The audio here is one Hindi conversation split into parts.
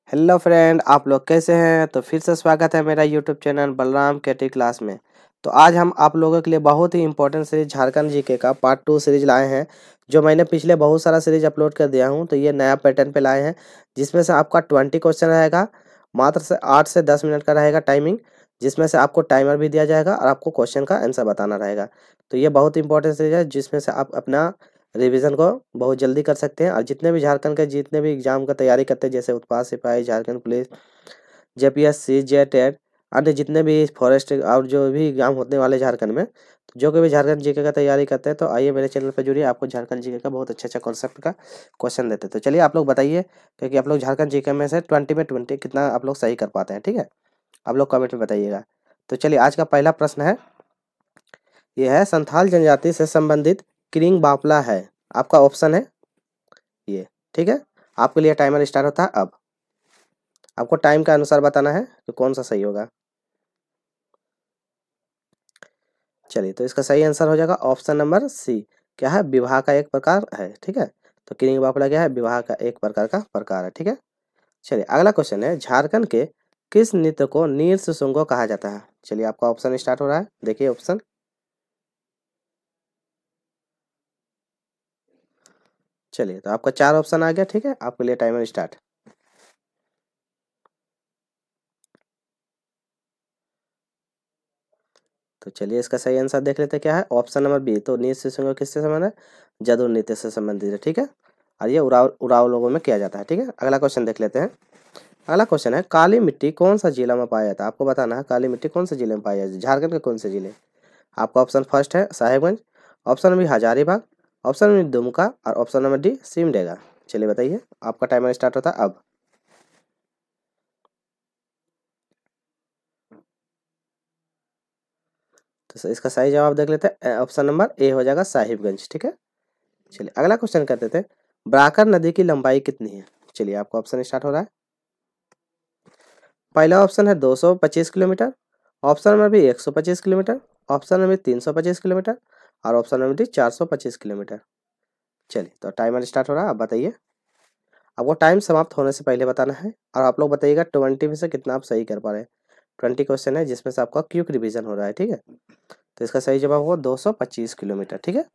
हेलो फ्रेंड, आप लोग कैसे हैं। तो फिर से स्वागत है मेरा यूट्यूब चैनल बलराम केटी क्लास में। तो आज हम आप लोगों के लिए बहुत ही इंपॉर्टेंट सीरीज झारखंड जीके का पार्ट 2 सीरीज लाए हैं। जो मैंने पिछले बहुत सारा सीरीज अपलोड कर दिया हूं, तो ये नया पैटर्न पे लाए हैं, जिसमें से आपका 20 क्वेश्चन रहेगा। मात्र से 8 से 10 मिनट का रहेगा टाइमिंग, जिसमें से आपको टाइमर भी दिया जाएगा और आपको क्वेश्चन का आंसर बताना रहेगा। तो ये बहुत इंपॉर्टेंट सीरीज है, जिसमें से आप अपना रिवीजन को बहुत जल्दी कर सकते हैं। और जितने भी झारखंड के जितने भी एग्जाम का तैयारी करते हैं, जैसे उत्पाद सिपाही, झारखंड पुलिस, जेपीएससी, जेटेट, अन्य जितने भी फॉरेस्ट और जो भी एग्जाम होने वाले झारखंड में, तो जो कोई भी झारखंड जीके का तैयारी करते हैं, तो आइए मेरे चैनल पर जुड़िए। आपको झारखंड जीके का बहुत अच्छा कॉन्सेप्ट का क्वेश्चन देते हैं। तो चलिए आप लोग बताइए, क्योंकि आप लोग झारखंड जीके में से 20 में 20 कितना आप लोग सही कर पाते हैं। ठीक है, आप लोग कमेंट में बताइएगा। तो चलिए आज का पहला प्रश्न है, यह है संथाल जनजाति से संबंधित किरिंग बापला है। आपका ऑप्शन है ये। ठीक है, आपके लिए टाइमर स्टार्ट होता है अब। आपको टाइम का अनुसार बताना है कि कौन सा सही होगा। चलिए, तो इसका सही आंसर हो जाएगा ऑप्शन नंबर सी। क्या है? विवाह का एक प्रकार है। ठीक है, तो किरिंग बापला क्या है? विवाह का एक प्रकार का प्रकार है। ठीक है, चलिए अगला क्वेश्चन है, झारखंड के किस नृत्य को नीर सुसुंगो कहा जाता है। चलिए आपका ऑप्शन स्टार्ट हो रहा है, देखिए ऑप्शन। चलिए, तो आपका 4 ऑप्शन आ गया। ठीक है, आपके लिए टाइमर स्टार्ट। तो चलिए इसका सही आंसर देख लेते हैं, क्या है ऑप्शन नंबर बी। तो नीर सुसुंगो किससे संबंध है? जदु नृत्य से संबंधित है। ठीक है, और ये उराव उराव लोगों में किया जाता है। ठीक है, अगला क्वेश्चन देख लेते हैं। अगला क्वेश्चन है, काली मिट्टी कौन सा जिला में पाया जाता है। आपको बताना है काली मिट्टी कौन से जिले में पाई जाती है, झारखंड के कौन से जिले। आपका ऑप्शन फर्स्ट है Sahebganj, option number Hazaribagh, option number Dumka और ऑप्शन नंबर डी सिमडेगा। चलिए बताइए, आपका टाइमर स्टार्ट होता है अब। तो इसका सही जवाब देख लेते हैं, ऑप्शन नंबर ए हो जाएगा साहिबगंज। ठीक है, चलिए अगला क्वेश्चन करते थे, ब्राकर नदी की लंबाई कितनी है। चलिए आपका ऑप्शन स्टार्ट हो रहा है। पहला ऑप्शन है 225 kilometre, option number B 125 kilometre, option number 325 kilometre और ऑप्शन नंबर डी 425 किलोमीटर। चलिए, तो टाइमर स्टार्ट हो रहा है, आप बताइए। आपको टाइम समाप्त होने से पहले बताना है, और आप लोग बताइएगा 20 में से कितना आप सही कर पा रहे हैं। 20 क्वेश्चन है, जिसमें से आपका क्विक रिवीजन हो रहा है। ठीक है, तो इसका सही जवाब होगा 225 किलोमीटर। ठीक है,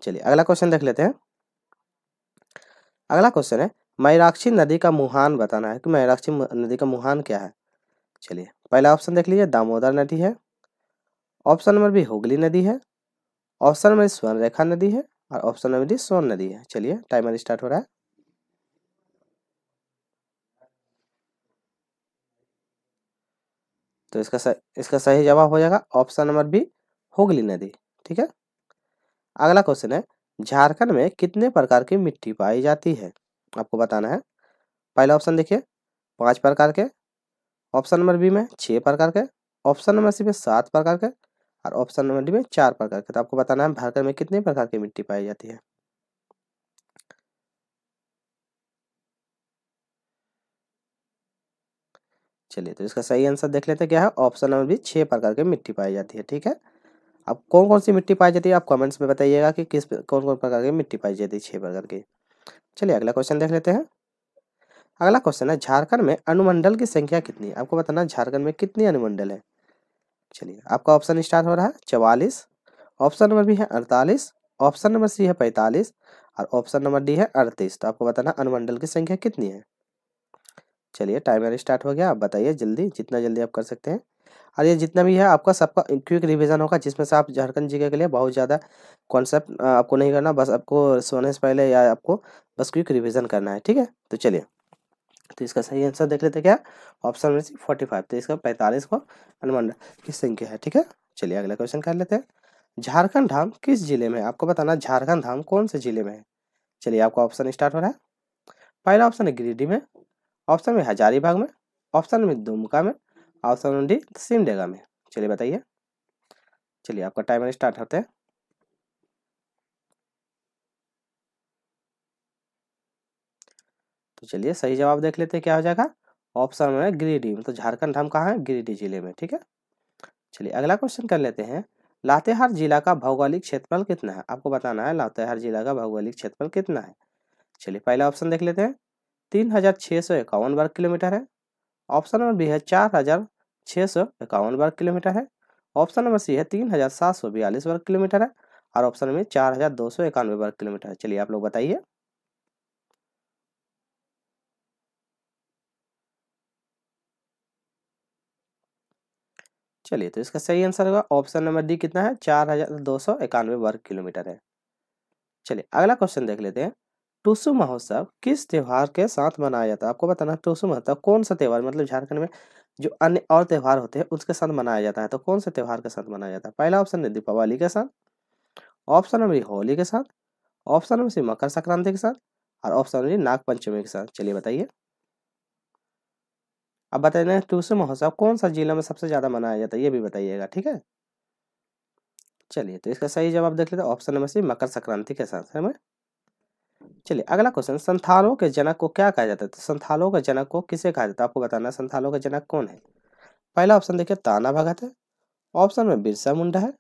चलिए अगला क्वेश्चन देख लेते हैं। अगला क्वेश्चन है, मयूराक्षी नदी का मुहान बताना है कि मयूराक्षी नदी का मुहान क्या है। चलिए पहला ऑप्शन देख लीजिए, दामोदर नदी है, ऑप्शन नंबर बी हुगली नदी है, ऑप्शन नंबर स्वर्णरेखा नदी है और ऑप्शन नंबर डी सोन नदी है। चलिए टाइमर स्टार्ट हो रहा है। तो इसका सही जवाब हो जाएगा ऑप्शन नंबर बी हुगली नदी। ठीक है, अगला क्वेश्चन है, झारखंड में कितने प्रकार की मिट्टी पाई जाती है। आपको बताना है। पहला ऑप्शन देखिए 5 प्रकार के, ऑप्शन नंबर बी में 6 प्रकार के, ऑप्शन नंबर सी में 7 प्रकार के और ऑप्शन नंबर डी में 4 प्रकार के। तो आपको बताना है झारखंड में कितने प्रकार की मिट्टी पाई जाती है। चलिए, तो इसका सही आंसर देख लेते हैं, क्या है ऑप्शन नंबर बी 6 प्रकार की मिट्टी पाई जाती है। ठीक है, अब कौन कौन सी मिट्टी पाई जाती है आप कमेंट्स में बताइएगा कि कौन कौन प्रकार की मिट्टी पाई जाती है 6 प्रकार की। चलिए अगला क्वेश्चन देख लेते हैं। अगला क्वेश्चन है, झारखंड में अनुमंडल की संख्या कितनी है। आपको बताना है झारखंड में कितनी अनुमंडल है। चलिए आपका ऑप्शन स्टार्ट हो रहा है 44, ऑप्शन नंबर बी है 48, ऑप्शन नंबर सी है 45 और ऑप्शन नंबर डी है 38। तो आपको बताना अनुमंडल की संख्या कितनी है। चलिए टाइमर स्टार्ट हो गया, आप बताइए जल्दी, जितना जल्दी आप कर सकते हैं। और ये जितना भी है आपका सबका क्विक रिवीजन होगा, जिसमें से आप झारखंड जीके के लिए बहुत ज़्यादा कॉन्सेप्ट आपको नहीं करना, बस आपको सोने से पहले या आपको बस क्विक रिवीजन करना है। ठीक है, तो चलिए, तो इसका सही आंसर देख लेते हैं, क्या ऑप्शन में 45। तो इसका 45 को अनुमंडल की संख्या है। ठीक है, चलिए अगला क्वेश्चन कर लेते हैं। झारखंड धाम किस जिले में है। आपको बताना झारखंड धाम कौन से जिले में है। चलिए आपका ऑप्शन स्टार्ट हो रहा है। पहला ऑप्शन है गिरिडीह में, ऑप्शन में हजारीबाग में, ऑप्शन में दुमका में, ऑप्शन में डी सिमडेगा में। चलिए बताइए। चलिए आपका टाइमर स्टार्ट होते हैं। तो चलिए सही जवाब देख लेते हैं, क्या हो जाएगा ऑप्शन में गिरिडीह में। तो झारखंड धाम कहाँ है? गिरिडीह जिले में। ठीक है, चलिए अगला क्वेश्चन कर लेते हैं। लातेहार जिला का भौगोलिक क्षेत्रफल कितना है। आपको बताना है लातेहार जिला का भौगोलिक क्षेत्रफल कितना है। चलिए पहला ऑप्शन देख लेते हैं, 3651 वर्ग किलोमीटर है। ऑप्शन नंबर बी है 4651 वर्ग किलोमीटर है। ऑप्शन नंबर सी है 3742 वर्ग किलोमीटर है। और ऑप्शन में 4291 वर्ग किलोमीटर है। चलिए आप लोग बताइए। चलिए तो इसका सही आंसर होगा ऑप्शन नंबर डी, कितना है 4291 वर्ग किलोमीटर है। चलिए अगला क्वेश्चन देख लेते हैं। टुसु महोत्सव किस त्योहार के साथ मनाया जाता है? आपको बताना है टुसु महोत्सव कौन सा त्योहार, मतलब झारखंड में जो अन्य और त्योहार होते हैं उसके साथ मनाया जाता है, तो कौन से त्योहार के साथ मनाया जाता है? पहला ऑप्शन है दीपावली के साथ, ऑप्शन नंबर होली के साथ, option number C Makar Sankranti के साथ, और ऑप्शन नंबर नाग पंचमी के साथ। चलिए बताइए। अब बताइए टुसु महोत्सव कौन सा जिला में सबसे ज्यादा मनाया जाता है, ये भी बताइएगा, ठीक है। चलिए तो इसका सही जवाब देख लेते हैं option number C Makar Sankranti के साथ है। चलिए अगला क्वेश्चन, संथालों के जनक को क्या कहा जाता है? तो संथालों के जनक को किसे कहा जाता है? आपको बताना है संथालों के जनक कौन है। पहला ऑप्शन देखिए ताना भगत है, ऑप्शन में बिरसा मुंडा है,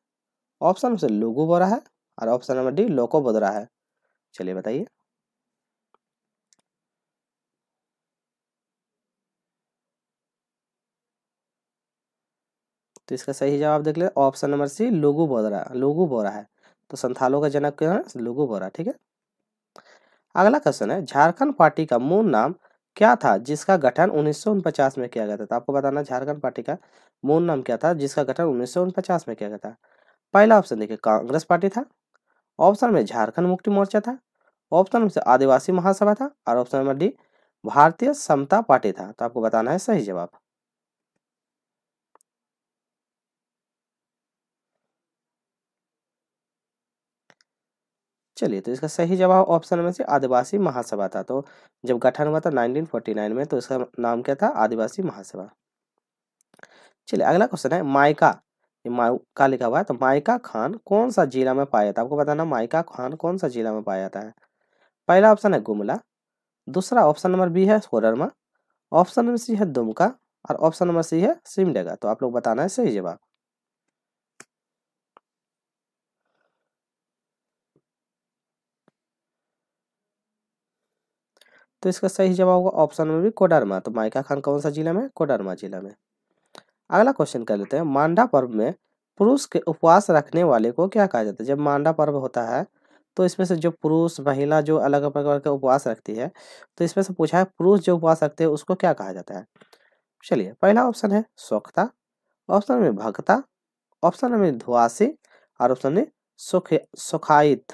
ऑप्शन में से लुगु बोरा है, और ऑप्शन नंबर डी लोको बोदरा है। चलिए बताइए। तो इसका सही जवाब देख ले ऑप्शन नंबर सी लुगु बोरा है। तो संथालों का जनक क्या है? लुगु बोरा, ठीक है। अगला क्वेश्चन है, झारखंड पार्टी का मूल नाम क्या था जिसका गठन 1949 में किया गया था? तो आपको बताना झारखंड पार्टी का मूल नाम क्या था जिसका गठन 1949 में किया गया था। पहला ऑप्शन देखिए कांग्रेस पार्टी था, ऑप्शन में झारखंड मुक्ति मोर्चा था, ऑप्शन में से आदिवासी महासभा था, और ऑप्शन नंबर डी भारतीय समता पार्टी था। तो आपको बताना है सही जवाब। चलिए तो इसका सही जवाब ऑप्शन में से आदिवासी महासभा था। तो जब गठन हुआ था 1949 में, तो इसका नाम क्या था? आदिवासी महासभा। चलिए अगला क्वेश्चन है माइका, ये माइका लिखा हुआ है, तो माइका खान कौन सा जिला में पाया जाता है? आपको बताना माइका खान कौन सा जिला में पाया जाता है। पहला ऑप्शन है गुमला, दूसरा ऑप्शन नंबर बी है कोडरमा, ऑप्शन नंबर सी है दुमका, और ऑप्शन नंबर सी है सिमडेगा। तो आप लोग बताना है सही जवाब। तो इसका सही जवाब होगा ऑप्शन नंबर बी कोडरमा। तो माइका खान कौन सा जिला में? कोडरमा जिला में। अगला क्वेश्चन कर लेते हैं, मांडा पर्व में पुरुष के उपवास रखने वाले को क्या कहा जाता है? जब मांडा पर्व होता है तो इसमें से जो पुरुष महिला जो अलग अलग प्रकार के उपवास रखती है, तो इसमें से पूछा है पुरुष जो उपवास रखते हैं उसको क्या कहा जाता है। चलिए पहला ऑप्शन है सोखता, ऑप्शन में भगता, ऑप्शन में धुआसी, और ऑप्शन में सुखाइत।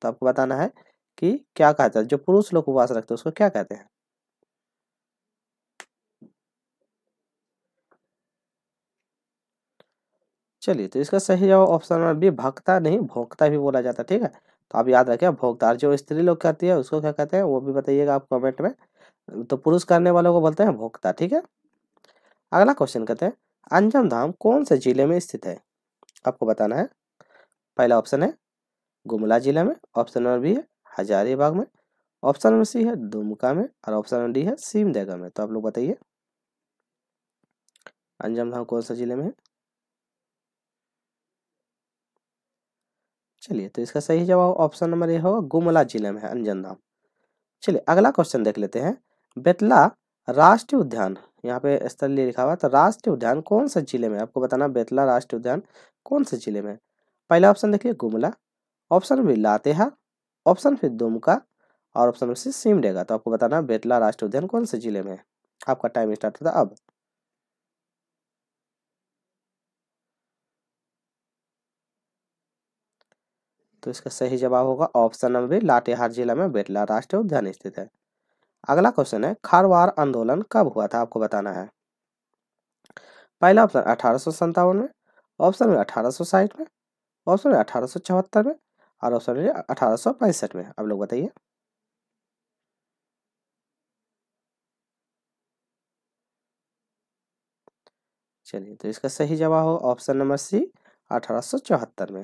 तो आपको बताना है कि क्या कहता है जो पुरुष लोग उपवास रखते हैं उसको क्या कहते हैं। चलिए तो इसका सही जवाब ऑप्शन नंबर बी भक्ता नहीं भोक्ता भी बोला जाता है, ठीक है। तो आप याद रखें भोक्ता, और जो स्त्री लोग करती है उसको क्या कहते हैं वो भी बताइएगा आप कमेंट में। तो पुरुष करने वालों को बोलते हैं भोक्ता, ठीक है। अगला क्वेश्चन कहते हैं, अंजम धाम कौन से जिले में स्थित है? आपको बताना है। पहला ऑप्शन है गुमला जिला में, ऑप्शन नंबर बी है हजारीबाग में, ऑप्शन नंबर सी है दुमका में, और ऑप्शन नंबर डी है सिमडेगा में। तो आप लोग बताइए अंजम धाम कौन सा जिले में है। चलिए तो इसका सही जवाब ऑप्शन नंबर ए होगा गुमला जिले में है अंजन धाम। चलिए अगला क्वेश्चन देख लेते हैं, बेतला राष्ट्रीय उद्यान, यहाँ पे स्थलीय लिखा हुआ है, तो राष्ट्रीय उद्यान कौन सा जिले में? आपको बताना बेतला राष्ट्रीय उद्यान कौन से जिले में। पहला ऑप्शन देखिए Gumla, option B Latehar, option फिर दुमका, और ऑप्शन सी सिमडेगा। तो आपको बताना बेतला राष्ट्रीय उद्यान कौन से जिले में है। आपका टाइम स्टार्ट होता है अब। तो इसका सही जवाब होगा ऑप्शन नंबर बी लातेहार जिला में बेतला राष्ट्रीय उद्यान स्थित है। अगला क्वेश्चन है खारवार आंदोलन कब हुआ था? आपको बताना है। पहला ऑप्शन 1857 में, ऑप्शन में 1860 में, ऑप्शन में 1874 में, और ऑप्शन में 1865 में। आप लोग बताइए। चलिए तो इसका सही जवाब हो ऑप्शन नंबर सी 1874 में।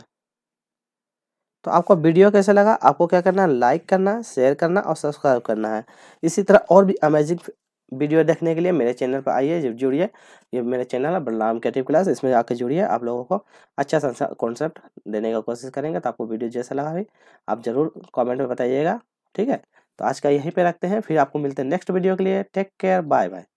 तो आपको वीडियो कैसा लगा? आपको क्या करना है लाइक करना है, शेयर करना और सब्सक्राइब करना है। इसी तरह और भी अमेजिंग वीडियो देखने के लिए मेरे चैनल पर आइए, जुड़िए। ये मेरे चैनल है बलराम क्रिएटिव क्लास, इसमें आकर जुड़िए। आप लोगों को अच्छा सा कॉन्सेप्ट देने का कोशिश करेंगे। तो आपको वीडियो जैसा लगा भी आप जरूर कमेंट में बताइएगा, ठीक है। तो आज का यहीं पे रखते हैं, फिर आपको मिलते हैं नेक्स्ट वीडियो के लिए। Take care, bye bye.